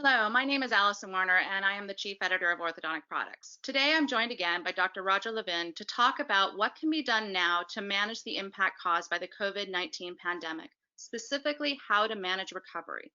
Hello, my name is Allison Warner, and I am the Chief Editor of Orthodontic Products. Today, I'm joined again by Dr. Roger Levin to talk about what can be done now to manage the impact caused by the COVID-19 pandemic, specifically how to manage recovery.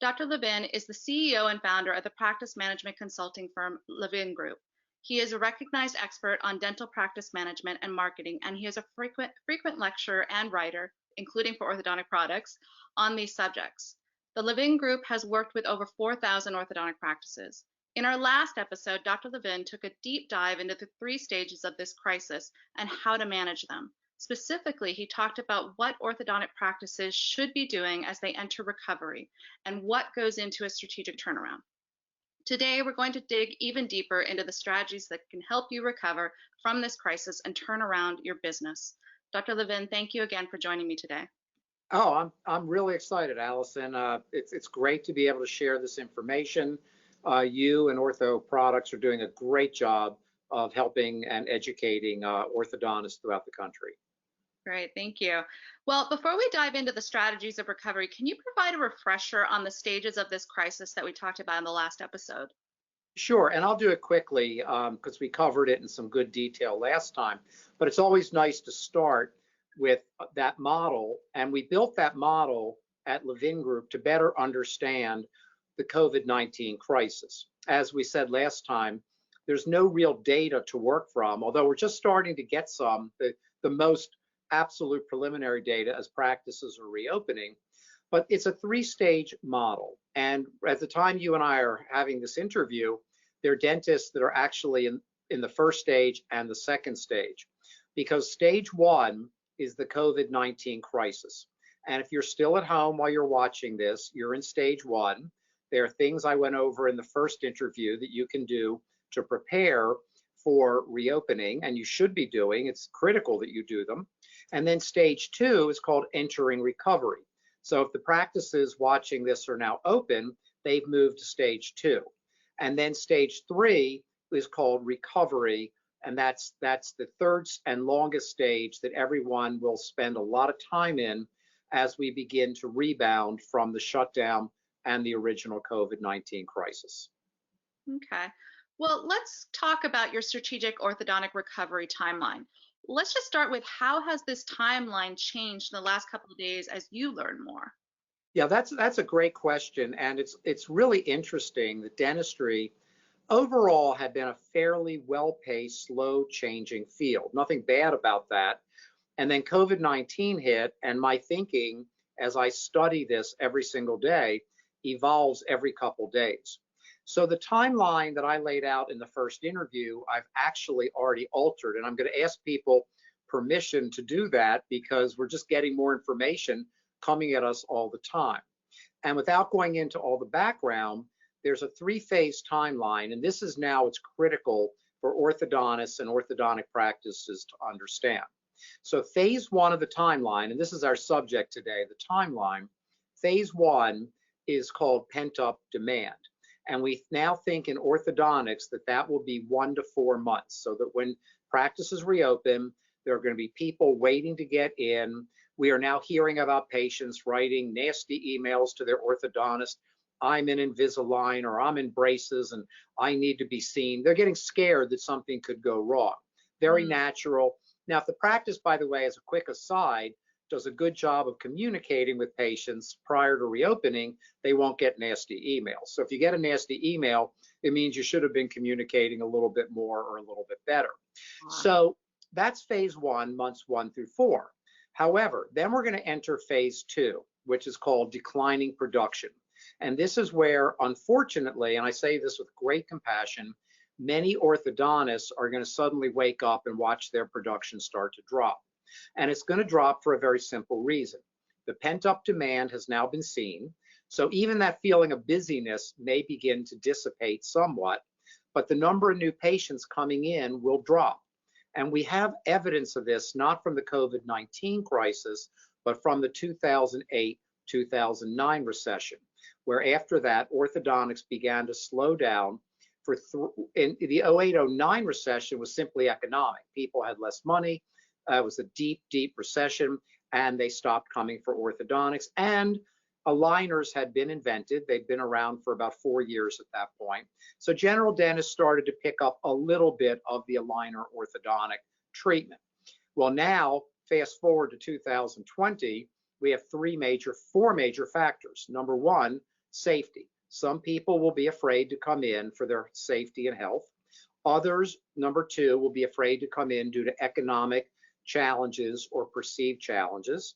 Dr. Levin is the CEO and founder of the practice management consulting firm Levin Group. He is a recognized expert on dental practice management and marketing, and he is a frequent lecturer and writer, including for orthodontic products, on these subjects. The Levin Group has worked with over 4,000 orthodontic practices. In our last episode, Dr. Levin took a deep dive into the three stages of this crisis and how to manage them. Specifically, he talked about what orthodontic practices should be doing as they enter recovery and what goes into a strategic turnaround. Today, we're going to dig even deeper into the strategies that can help you recover from this crisis and turn around your business. Dr. Levin, thank you again for joining me today. Oh, I'm really excited, Allison. It's great to be able to share this information. You and Ortho Products are doing a great job of helping and educating orthodontists throughout the country. Great, thank you. Well, before we dive into the strategies of recovery, can you provide a refresher on the stages of this crisis that we talked about in the last episode? Sure, and I'll do it quickly because we covered it in some good detail last time. But it's always nice to start with that model, and we built that model at Levin Group to better understand the COVID-19 crisis. As we said last time, there's no real data to work from, although we're just starting to get some, the most absolute preliminary data as practices are reopening. But it's a three-stage model. And at the time you and I are having this interview, there are dentists that are actually in the first stage and the second stage, because stage one is the COVID-19 crisis. And if you're still at home while you're watching this, you're in stage one. There are things I went over in the first interview that you can do to prepare for reopening, and you should be doing. It's critical that you do them. And then stage two is called entering recovery. So if the practices watching this are now open, they've moved to stage two. And then stage three is called recovery. And that's the third and longest stage that everyone will spend a lot of time in as we begin to rebound from the shutdown and the original COVID-19 crisis. Okay. Well, let's talk about your strategic orthodontic recovery timeline. Let's just start with how has this timeline changed in the last couple of days as you learn more? Yeah, that's a great question. And it's really interesting that dentistry overall had been a fairly well-paced, slow-changing field. Nothing bad about that. And then COVID-19 hit, and my thinking, as I study this every single day, evolves every couple days. So the timeline that I laid out in the first interview, I've actually already altered, and I'm going to ask people permission to do that because we're just getting more information coming at us all the time. And without going into all the background, there's a three-phase timeline, and this is now it's critical for orthodontists and orthodontic practices to understand. So phase one of the timeline, and this is our subject today, the timeline, phase one is called pent-up demand. And we now think in orthodontics that will be 1 to 4 months, so that when practices reopen, there are going to be people waiting to get in. We are now hearing about patients writing nasty emails to their orthodontist. I'm in Invisalign or I'm in braces and I need to be seen. They're getting scared that something could go wrong. Very natural. Now, if the practice, by the way, as a quick aside, does a good job of communicating with patients prior to reopening, they won't get nasty emails. So if you get a nasty email, it means you should have been communicating a little bit more or a little bit better. Wow. So that's phase one, months 1 through 4. However, then we're going to enter phase two, which is called declining production. And this is where, unfortunately, and I say this with great compassion, many orthodontists are going to suddenly wake up and watch their production start to drop. And it's going to drop for a very simple reason. The pent-up demand has now been seen. So even that feeling of busyness may begin to dissipate somewhat, but the number of new patients coming in will drop. And we have evidence of this, not from the COVID-19 crisis, but from the 2008-2009 recession, where after that, orthodontics began to slow down. In the 08-09 recession was simply economic. People had less money. It was a deep, deep recession, and they stopped coming for orthodontics. And aligners had been invented. They'd been around for about 4 years at that point. So general dentists started to pick up a little bit of the aligner orthodontic treatment. Well, now, fast forward to 2020, we have four major factors. Number one, safety. Some people will be afraid to come in for their safety and health. Others, number two, will be afraid to come in due to economic challenges or perceived challenges.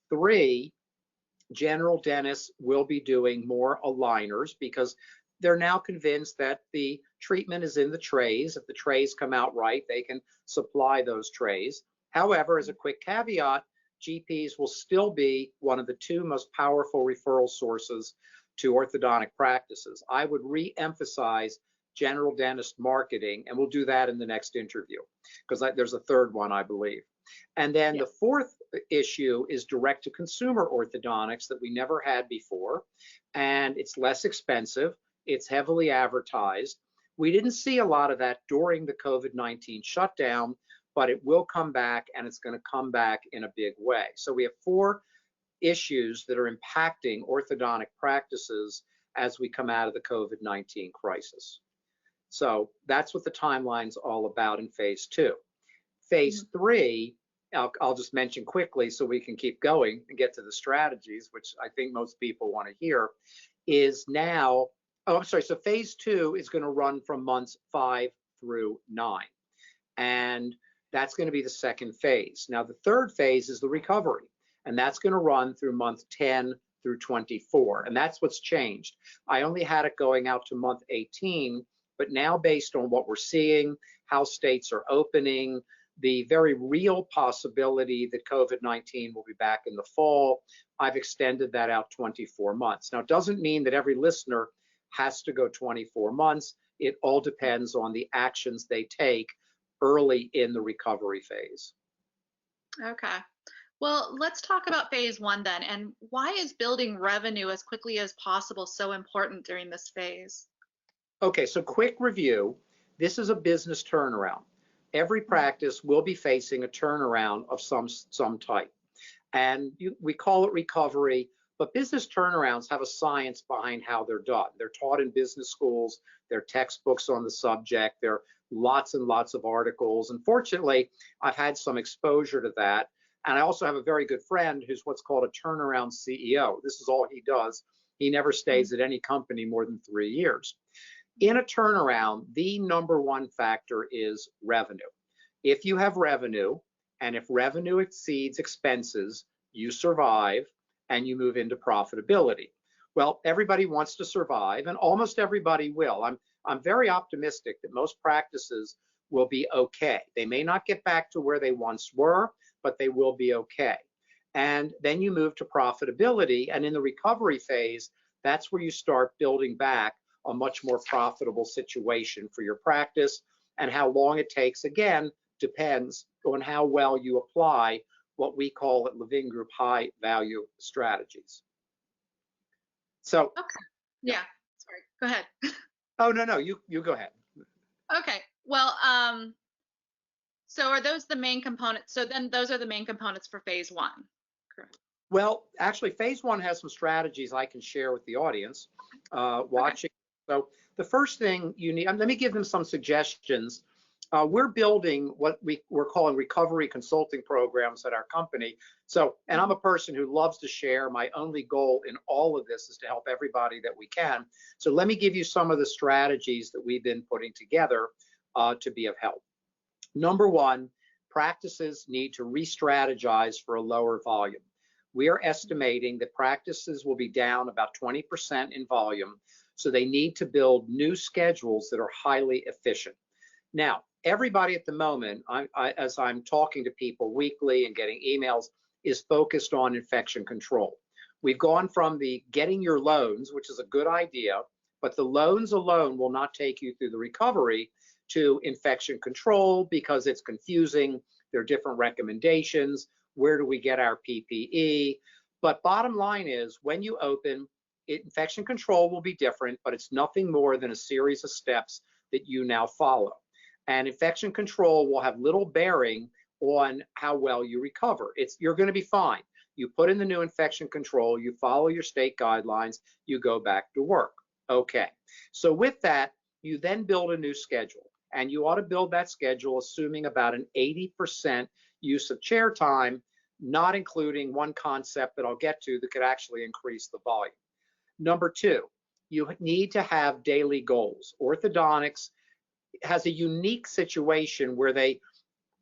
Three, general dentists will be doing more aligners because they're now convinced that the treatment is in the trays. If the trays come out right, they can supply those trays. However, as a quick caveat, GPs will still be one of the two most powerful referral sources to orthodontic practices. I would re-emphasize general dentist marketing, and we'll do that in the next interview because there's a third one, I believe. And then the fourth issue is direct-to-consumer orthodontics that we never had before, and it's less expensive. It's heavily advertised. We didn't see a lot of that during the COVID-19 shutdown, but it will come back, and it's going to come back in a big way. So we have four issues that are impacting orthodontic practices as we come out of the COVID-19 crisis. So that's what the timeline's all about in phase two. Phase three, I'll just mention quickly so we can keep going and get to the strategies, which I think most people want to hear, is now, so phase two is going to run from months 5 through 9. And that's going to be the second phase. Now, the third phase is the recovery, and that's going to run through month 10 through 24. And that's what's changed. I only had it going out to month 18, but now based on what we're seeing, how states are opening, the very real possibility that COVID-19 will be back in the fall, I've extended that out 24 months. Now, it doesn't mean that every listener has to go 24 months. It all depends on the actions they take early in the recovery phase. Okay. Well, let's talk about phase one then. And why is building revenue as quickly as possible so important during this phase? Okay, so quick review. This is a business turnaround. Every practice will be facing a turnaround of some type. And we call it recovery, but business turnarounds have a science behind how they're done. They're taught in business schools, there are textbooks on the subject, there are lots and lots of articles. And fortunately, I've had some exposure to that. And I also have a very good friend who's what's called a turnaround CEO. This is all he does. He never stays at any company more than 3 years. In a turnaround, the number one factor is revenue. If you have revenue, and if revenue exceeds expenses, you survive and you move into profitability. Well, everybody wants to survive, and almost everybody will. I'm very optimistic that most practices will be okay. They may not get back to where they once were, but they will be okay. And then you move to profitability, and in the recovery phase, that's where you start building back a much more profitable situation for your practice. And how long it takes, again, depends on how well you apply what we call at Levin Group high value strategies. So, okay. Yeah, sorry, go ahead. Oh, no, you go ahead. Okay, well, so are those the main components? So then those are the main components for phase one, correct? Well, actually, phase one has some strategies I can share with the audience watching. So the first thing you need, let me give them some suggestions. We're building what we're calling recovery consulting programs at our company. So, and I'm a person who loves to share. My only goal in all of this is to help everybody that we can. So let me give you some of the strategies that we've been putting together to be of help. Number one, practices need to re-strategize for a lower volume. We are estimating that practices will be down about 20% in volume, so they need to build new schedules that are highly efficient. Now, everybody at the moment, as I'm talking to people weekly and getting emails, is focused on infection control. We've gone from the getting your loans, which is a good idea, but the loans alone will not take you through the recovery, to infection control because it's confusing. There are different recommendations. Where do we get our PPE? But bottom line is, when you open, infection control will be different, but it's nothing more than a series of steps that you now follow. And infection control will have little bearing on how well you recover. You're going to be fine. you put in the new infection control, you follow your state guidelines, you go back to work. Okay, so with that, you then build a new schedule, and you ought to build that schedule assuming about an 80% use of chair time, not including one concept that I'll get to that could actually increase the volume. Number two, you need to have daily goals. Orthodontics has a unique situation where they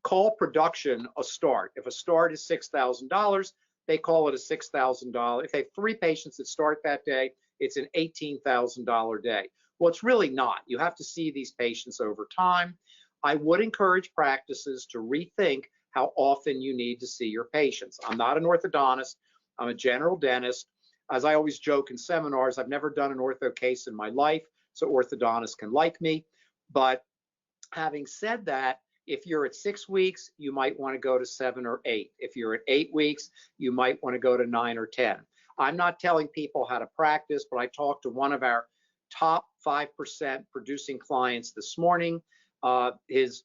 call production a start. If a start is $6,000, they call it a $6,000. If they have 3 patients that start that day, it's an $18,000 day. Well, it's really not. You have to see these patients over time. I would encourage practices to rethink how often you need to see your patients. I'm not an orthodontist. I'm a general dentist. As I always joke in seminars, I've never done an ortho case in my life, so orthodontists can like me. But having said that, if you're at 6 weeks, you might want to go to 7 or 8. If you're at 8 weeks, you might want to go to 9 or 10. I'm not telling people how to practice, but I talked to one of our top 5% producing clients this morning. He's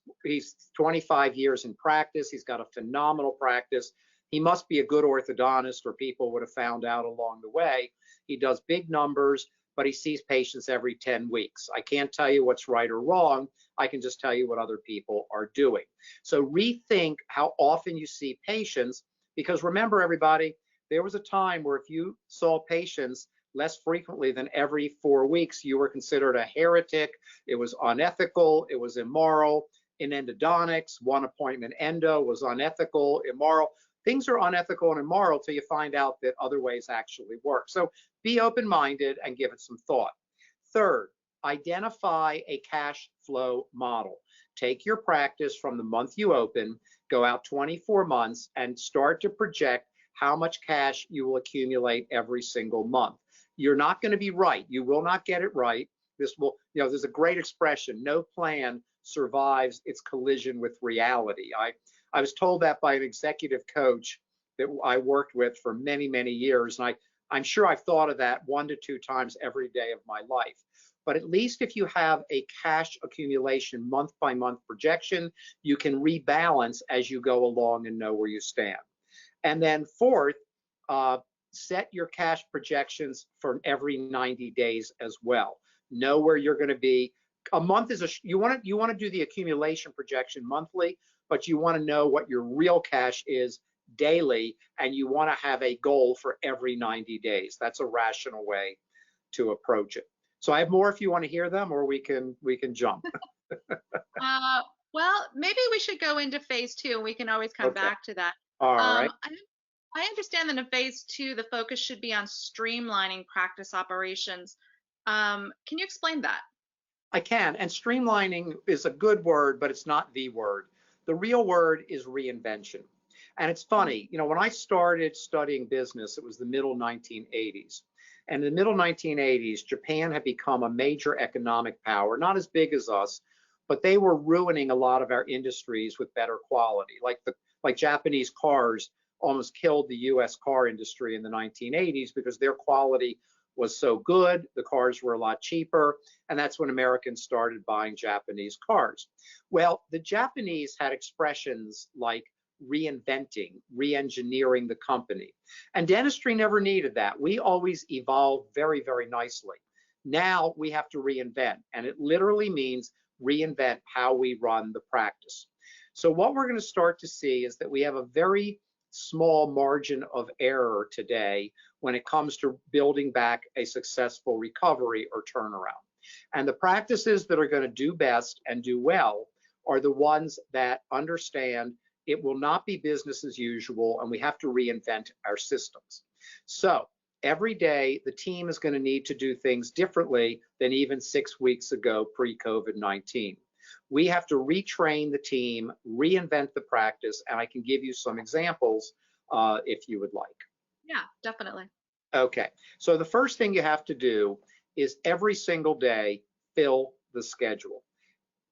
25 years in practice. He's got a phenomenal practice. He must be a good orthodontist, or people would have found out along the way. He does big numbers, but he sees patients every 10 weeks. I can't tell you what's right or wrong. I can just tell you what other people are doing. So rethink how often you see patients, because remember, everybody, there was a time where if you saw patients less frequently than every 4 weeks, you were considered a heretic. It was unethical. It was immoral. In endodontics, one appointment endo was unethical, immoral. Things are unethical and immoral till you find out that other ways actually work. So be open-minded and give it some thought. Third, identify a cash flow model. Take your practice from the month you open, go out 24 months, and start to project how much cash you will accumulate every single month. You're not going to be right. You will not get it right. There's a great expression, no plan survives its collision with reality. I was told that by an executive coach that I worked with for many, many years. And I'm sure I've thought of that 1 to 2 times every day of my life. But at least if you have a cash accumulation month by month projection, you can rebalance as you go along and know where you stand. And then fourth, set your cash projections for every 90 days as well. Know where you're going to be. A month is you want to do the accumulation projection monthly, but you want to know what your real cash is daily, and you want to have a goal for every 90 days. That's a rational way to approach it. So I have more if you want to hear them, or we can jump. Well, maybe we should go into phase 2, and we can always come Okay. back to that. All right. I understand that in phase 2, the focus should be on streamlining practice operations. Can you explain that? I can. And streamlining is a good word, but it's not the word. The real word is reinvention. And it's funny, when I started studying business, it was the middle 1980s. And in the middle 1980s, Japan had become a major economic power, not as big as us, but they were ruining a lot of our industries with better quality. Like Japanese cars almost killed the US car industry in the 1980s because their quality was so good, the cars were a lot cheaper, and that's when Americans started buying Japanese cars. Well, the Japanese had expressions like reinventing, re-engineering the company. And dentistry never needed that. We always evolved very, very nicely. Now we have to reinvent, and it literally means reinvent how we run the practice. So what we're going to start to see is that we have a very small margin of error today when it comes to building back a successful recovery or turnaround. And the practices that are going to do best and do well are the ones that understand it will not be business as usual, and we have to reinvent our systems. So every day, the team is going to need to do things differently than even 6 weeks ago pre-COVID-19. We have to retrain the team, reinvent the practice, and I can give you some examples if you would like. Yeah, definitely. Okay, so the first thing you have to do is every single day fill the schedule.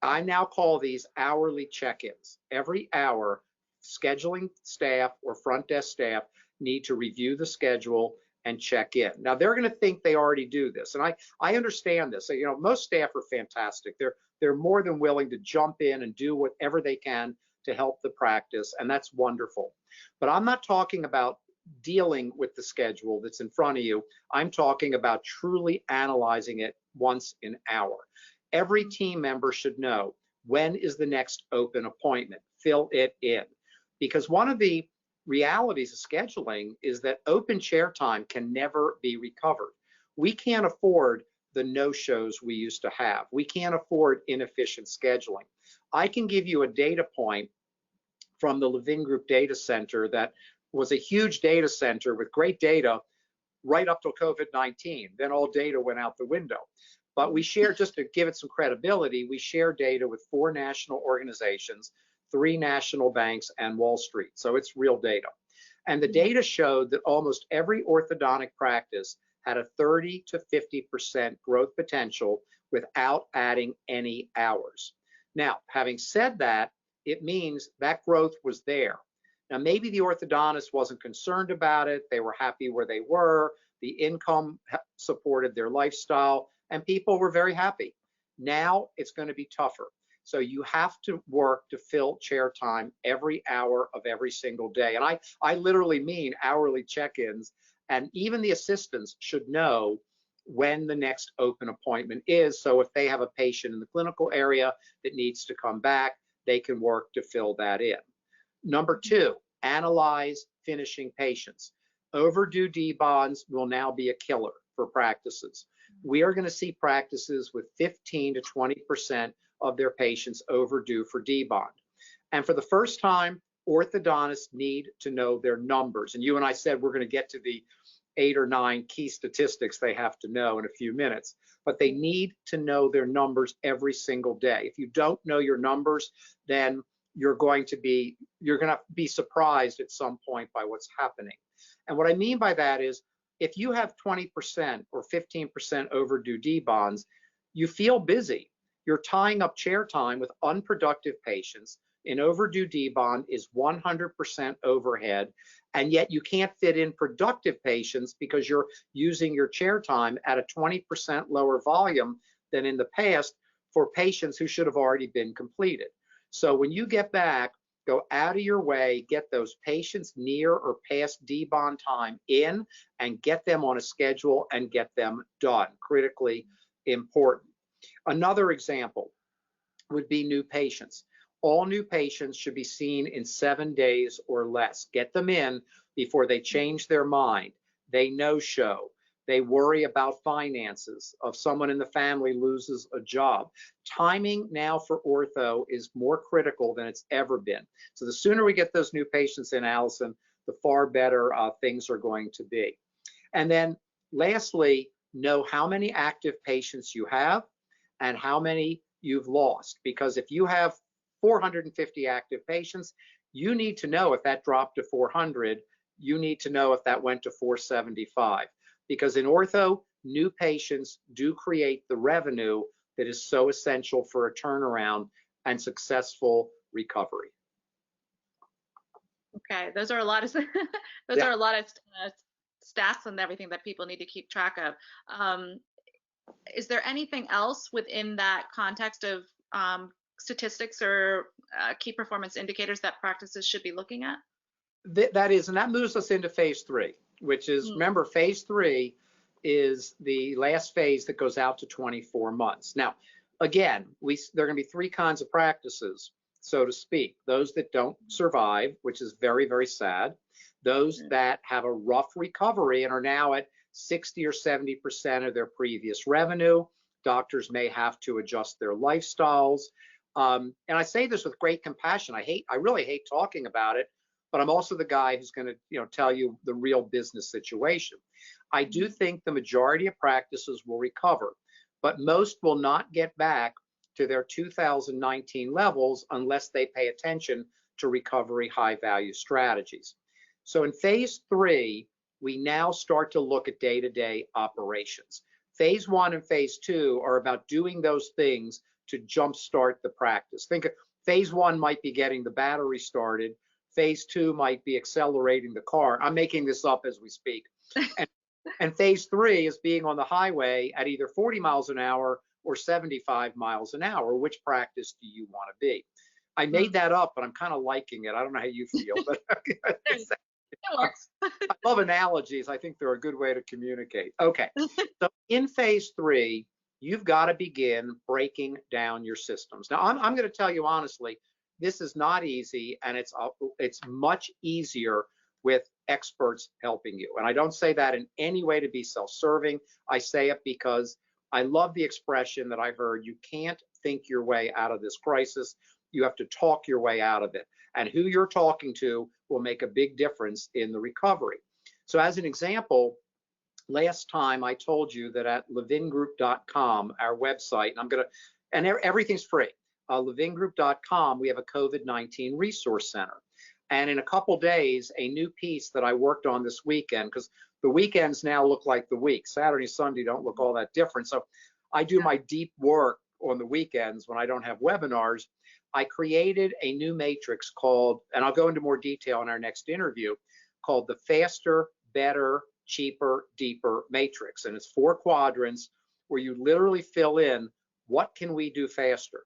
I now call these hourly check-ins. Every hour, scheduling staff or front desk staff need to review the schedule and check in. Now they're going to think they already do this, and I understand this. So, most staff are fantastic. They're more than willing to jump in and do whatever they can to help the practice, and that's wonderful. But I'm not talking about dealing with the schedule that's in front of you. I'm talking about truly analyzing it once an hour. Every team member should know when is the next open appointment. Fill it in. Because one of the realities of scheduling is that open chair time can never be recovered. We can't afford the no-shows we used to have. We can't afford inefficient scheduling. I can give you a data point from the Levin Group data center that was a huge data center with great data right up till COVID-19. Then all data went out the window. But we share, just to give it some credibility, we share data with 4 national organizations, 3 national banks, and Wall Street. So it's real data. And the data showed that almost every orthodontic practice had a 30 to 50% growth potential without adding any hours. Now, having said that, it means that growth was there. Now, maybe the orthodontist wasn't concerned about it. They were happy where they were. The income supported their lifestyle, and people were very happy. Now it's going to be tougher. So you have to work to fill chair time every hour of every single day. And I literally mean hourly check-ins. And even the assistants should know when the next open appointment is. So if they have a patient in the clinical area that needs to come back, they can work to fill that in. Number 2, analyze finishing patients. Overdue D-bonds will now be a killer for practices. We are going to see practices with 15 to 20% of their patients overdue for D-bond. And for the first time, orthodontists need to know their numbers. And you and I said we're going to get to the 8 or 9 key statistics they have to know in a few minutes, but they need to know their numbers every single day. If you don't know your numbers, then you're going to be surprised at some point by what's happening. And what I mean by that is, if you have 20% or 15% overdue D-bonds, you feel busy. You're tying up chair time with unproductive patients. An overdue D-bond is 100% overhead, and yet you can't fit in productive patients because you're using your chair time at a 20% lower volume than in the past for patients who should have already been completed. So when you get back, go out of your way, get those patients near or past D-bond time in, and get them on a schedule and get them done. Critically important. Another example would be new patients. All new patients should be seen in 7 days or less. Get them in before they change their mind, they no-show, they worry about finances, if someone in the family loses a job. Timing now for ortho is more critical than it's ever been. So the sooner we get those new patients in, Allison, the far better things are going to be. And then lastly, know how many active patients you have and how many you've lost. Because if you have 450 active patients, you need to know if that dropped to 400, you need to know if that went to 475. Because in ortho, new patients do create the revenue that is so essential for a turnaround and successful recovery. Okay, those are a lot of those are a lot of stats and everything that people need to keep track of. Is there anything else within that context of statistics or key performance indicators that practices should be looking at? That is, and that moves us into phase 3, which is, remember, phase 3 is the last phase that goes out to 24 months. Now, again, there are going to be 3 kinds of practices, so to speak. Those that don't survive, which is very, very sad. Those that have a rough recovery and are now at 60 or 70% of their previous revenue. Doctors may have to adjust their lifestyles. And I say this with great compassion. I really hate talking about it, but I'm also the guy who's going to, tell you the real business situation. I do think the majority of practices will recover, but most will not get back to their 2019 levels unless they pay attention to recovery high-value strategies. So in phase 3, we now start to look at day-to-day operations. Phase 1 and phase 2 are about doing those things to jumpstart the practice. Think of phase 1 might be getting the battery started. Phase 2 might be accelerating the car. I'm making this up as we speak. And phase 3 is being on the highway at either 40 miles an hour or 75 miles an hour. Which practice do you want to be? I made that up, but I'm kind of liking it. I don't know how you feel, but It I works. love analogies. I think they're a good way to communicate. Okay, so in phase three, you've got to begin breaking down your systems. Now, I'm going to tell you honestly, this is not easy, and it's much easier with experts helping you. And I don't say that in any way to be self-serving. I say it because I love the expression that I heard: you can't think your way out of this crisis. You have to talk your way out of it. And who you're talking to will make a big difference in the recovery. So as an example, last time I told you that at levingroup.com, our website, and everything's free. Levingroup.com, we have a COVID-19 resource center. And in a couple days, a new piece that I worked on this weekend, because the weekends now look like the week. Saturday, Sunday don't look all that different. So I do my deep work on the weekends when I don't have webinars. I created a new matrix called, and I'll go into more detail in our next interview, called the Faster, Better, Cheaper, Deeper Matrix. And it's 4 quadrants where you literally fill in: what can we do faster?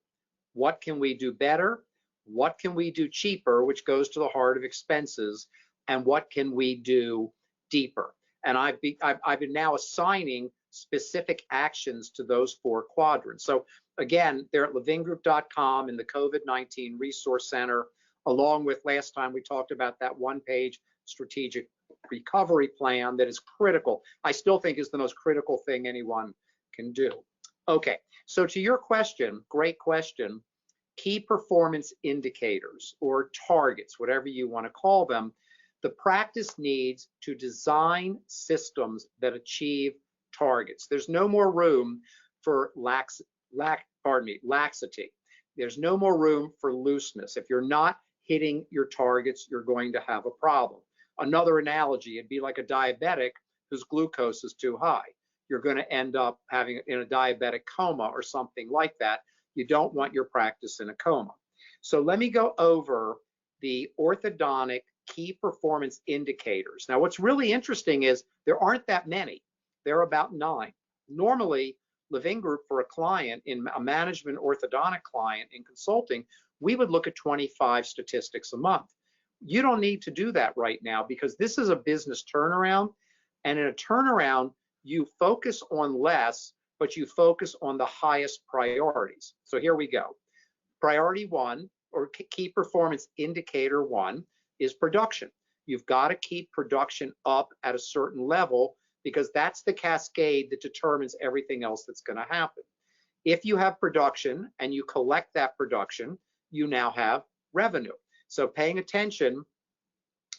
What can we do better? What can we do cheaper, which goes to the heart of expenses? And what can we do deeper? And I've been now assigning specific actions to those 4 quadrants. So again, they're at levingroup.com in the COVID-19 Resource Center, along with, last time we talked about that 1-page strategic recovery plan that is critical. I still think is the most critical thing anyone can do. Okay, so to your question, great question, key performance indicators or targets, whatever you want to call them, the practice needs to design systems that achieve targets. There's no more room for laxity. There's no more room for looseness. If you're not hitting your targets, you're going to have a problem. Another analogy, it'd be like a diabetic whose glucose is too high. You're going to end up having in a diabetic coma or something like that. You don't want your practice in a coma. So let me go over the orthodontic key performance indicators. Now, what's really interesting is there aren't that many. There are about 9. Normally, Levin Group, for a client, in a management orthodontic client in consulting, we would look at 25 statistics a month. You don't need to do that right now because this is a business turnaround. And in a turnaround, you focus on less, but you focus on the highest priorities. So here we go. Priority 1, or key performance indicator 1, is production. You've got to keep production up at a certain level because that's the cascade that determines everything else that's going to happen. If you have production and you collect that production, you now have revenue. So paying attention,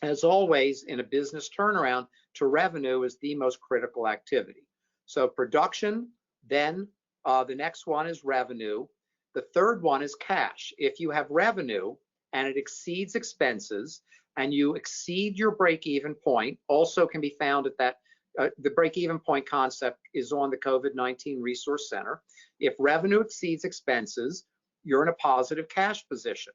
as always, in a business turnaround, to revenue is the most critical activity. So production, then the next one is revenue. The third one is cash. If you have revenue and it exceeds expenses and you exceed your break-even point, also can be found at that, the break-even point concept is on the COVID-19 Resource Center. If revenue exceeds expenses, you're in a positive cash position.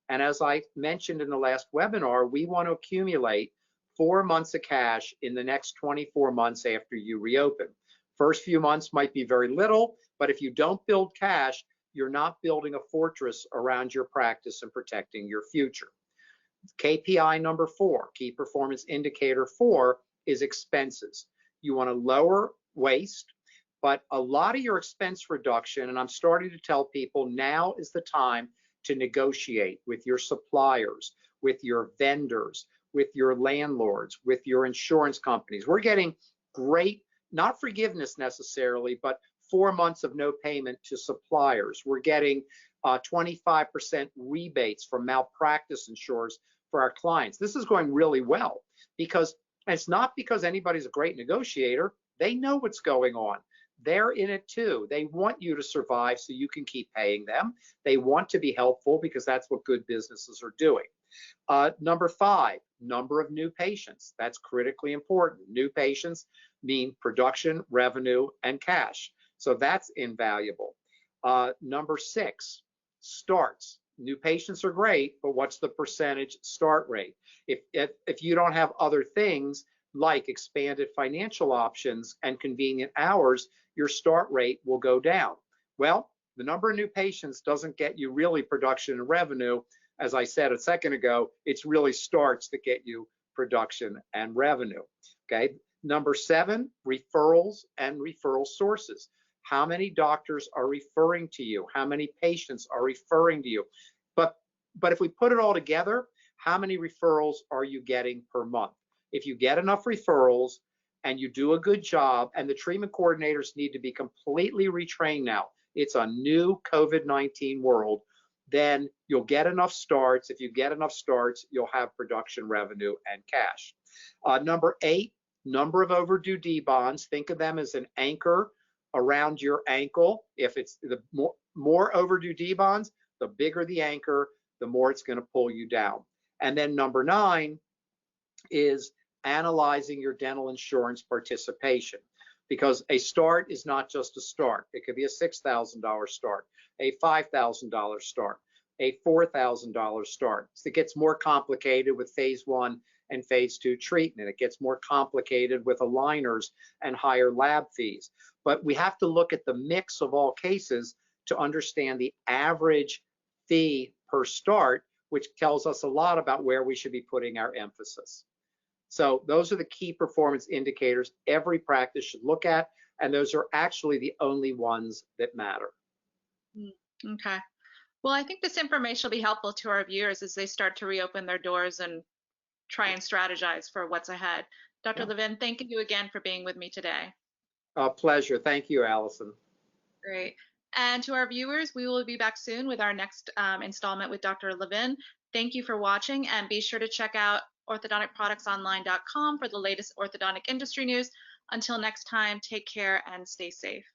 And as I mentioned in the last webinar, we want to accumulate 4 months of cash in the next 24 months after you reopen. First few months might be very little, but if you don't build cash, you're not building a fortress around your practice and protecting your future. KPI number 4, key performance indicator 4, is expenses. You want to lower waste, but a lot of your expense reduction, and I'm starting to tell people now is the time to negotiate with your suppliers, with your vendors, with your landlords, with your insurance companies. We're getting great, not forgiveness necessarily, but 4 months of no payment to suppliers. We're getting 25% rebates from malpractice insurers for our clients. This is going really well because it's not because anybody's a great negotiator. They know what's going on. They're in it too. They want you to survive so you can keep paying them. They want to be helpful because that's what good businesses are doing. Number 5, number of new patients. That's critically important. New patients mean production, revenue, and cash. So that's invaluable. Number 6, starts. New patients are great, but what's the percentage start rate? If you don't have other things like expanded financial options and convenient hours, your start rate will go down. Well, the number of new patients doesn't get you really production and revenue. As I said a second ago, it's really starts that get you production and revenue. Okay. Number 7, referrals and referral sources. How many doctors are referring to you? How many patients are referring to you? But if we put it all together, how many referrals are you getting per month? If you get enough referrals and you do a good job, and the treatment coordinators need to be completely retrained now. It's a new COVID-19 world. Then you'll get enough starts. If you get enough starts, you'll have production revenue and cash. Number 8, number of overdue D-bonds. Think of them as an anchor around your ankle. If it's the more overdue D-bonds, the bigger the anchor, the more it's going to pull you down. And then number 9 is analyzing your dental insurance participation, because a start is not just a start. It could be a $6,000 start, a $5,000 start, a $4,000 start. So it gets more complicated with phase 1 and phase 2 treatment. It gets more complicated with aligners and higher lab fees. But we have to look at the mix of all cases to understand the average fee per start, which tells us a lot about where we should be putting our emphasis. So those are the key performance indicators every practice should look at, and those are actually the only ones that matter. Okay. Well, I think this information will be helpful to our viewers as they start to reopen their doors and try and strategize for what's ahead. Dr. Levin, thank you again for being with me today. A pleasure. Thank you, Allison. Great. And to our viewers, we will be back soon with our next installment with Dr. Levin. Thank you for watching, and be sure to check out orthodonticproductsonline.com for the latest orthodontic industry news. Until next time, take care and stay safe.